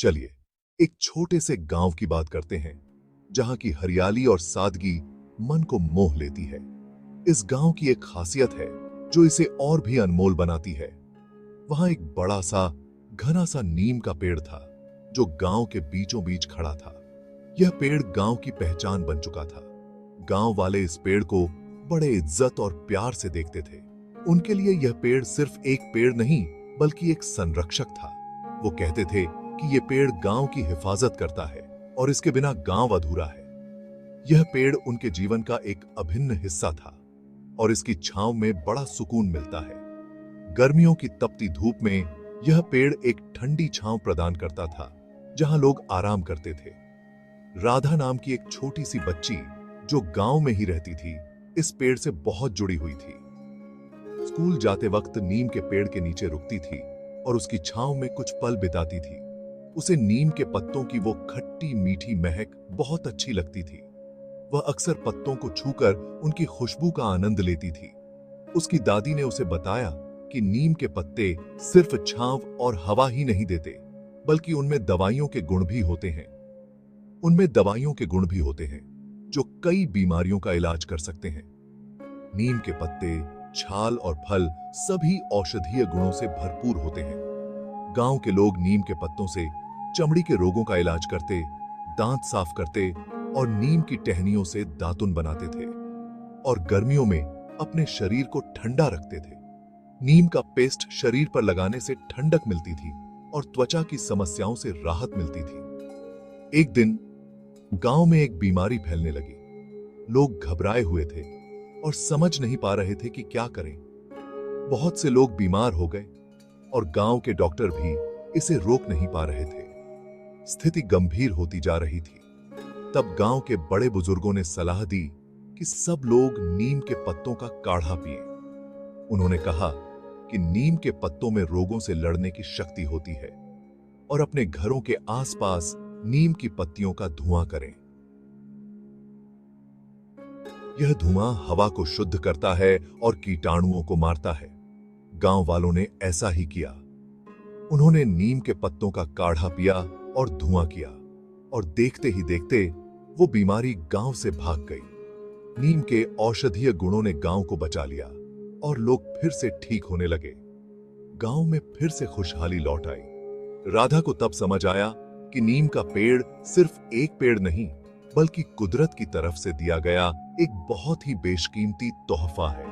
चलिए एक छोटे से गांव की बात करते हैं जहां की हरियाली और सादगी मन को मोह लेती है। इस गांव की एक खासियत है जो इसे और भी अनमोल बनाती है। वहां एक बड़ा सा घना सा नीम का पेड़ था जो गांव के बीचों बीच खड़ा था। यह पेड़ गांव की पहचान बन चुका था। गांव वाले इस पेड़ को बड़े इज्जत और प्यार से देखते थे। उनके लिए यह पेड़ सिर्फ एक पेड़ नहीं बल्कि एक संरक्षक था। वो कहते थे कि यह पेड़ गांव की हिफाजत करता है और इसके बिना गांव अधूरा है। यह पेड़ उनके जीवन का एक अभिन्न हिस्सा था और इसकी छांव में बड़ा सुकून मिलता है। गर्मियों की तपती धूप में यह पेड़ एक ठंडी छांव प्रदान करता था जहां लोग आराम करते थे। राधा नाम की एक छोटी सी बच्ची जो गांव में ही रहती थी, इस पेड़ से बहुत जुड़ी हुई थी। स्कूल जाते वक्त नीम के पेड़ के नीचे रुकती थी और उसकी छांव में कुछ पल बिताती थी। उसे नीम के पत्तों की वो खट्टी मीठी महक बहुत अच्छी लगती थी। वह अक्सर पत्तों को छूकर उनकी खुशबू का आनंद लेती थी। उसकी दादी ने उसे बताया कि नीम के पत्ते सिर्फ छांव और हवा ही नहीं देते, बल्कि उनमें दवाइयों के गुण भी होते हैं। जो कई बीमारियों का इलाज कर सकते हैं। नीम के पत्ते, छाल और फल सभी औषधीय गुणों से भरपूर होते हैं। गांव के लोग नीम के पत्तों से चमड़ी के रोगों का इलाज करते, दांत साफ करते और नीम की टहनियों से दातुन बनाते थे और गर्मियों में अपने शरीर को ठंडा रखते थे। नीम का पेस्ट शरीर पर लगाने से ठंडक मिलती थी और त्वचा की समस्याओं से राहत मिलती थी। एक दिन गांव में एक बीमारी फैलने लगी। लोग घबराए हुए थे और समझ नहीं पा रहे थे कि क्या करें। बहुत से लोग बीमार हो गए और गांव के डॉक्टर भी इसे रोक नहीं पा रहे थे। स्थिति गंभीर होती जा रही थी। तब गांव के बड़े बुजुर्गों ने सलाह दी कि सब लोग नीम के पत्तों का काढ़ा पिएं। उन्होंने कहा कि नीम के पत्तों में रोगों से लड़ने की शक्ति होती है और अपने घरों के आसपास नीम की पत्तियों का धुआं करें। यह धुआं हवा को शुद्ध करता है और कीटाणुओं को मारता है। गांव वालों ने ऐसा ही किया। उन्होंने नीम के पत्तों का काढ़ा पिया और धुआं किया और देखते ही देखते वो बीमारी गांव से भाग गई। नीम के औषधीय गुणों ने गांव को बचा लिया और लोग फिर से ठीक होने लगे। गांव में फिर से खुशहाली लौट आई। राधा को तब समझ आया कि नीम का पेड़ सिर्फ एक पेड़ नहीं बल्कि कुदरत की तरफ से दिया गया एक बहुत ही बेशकीमती तोहफा है।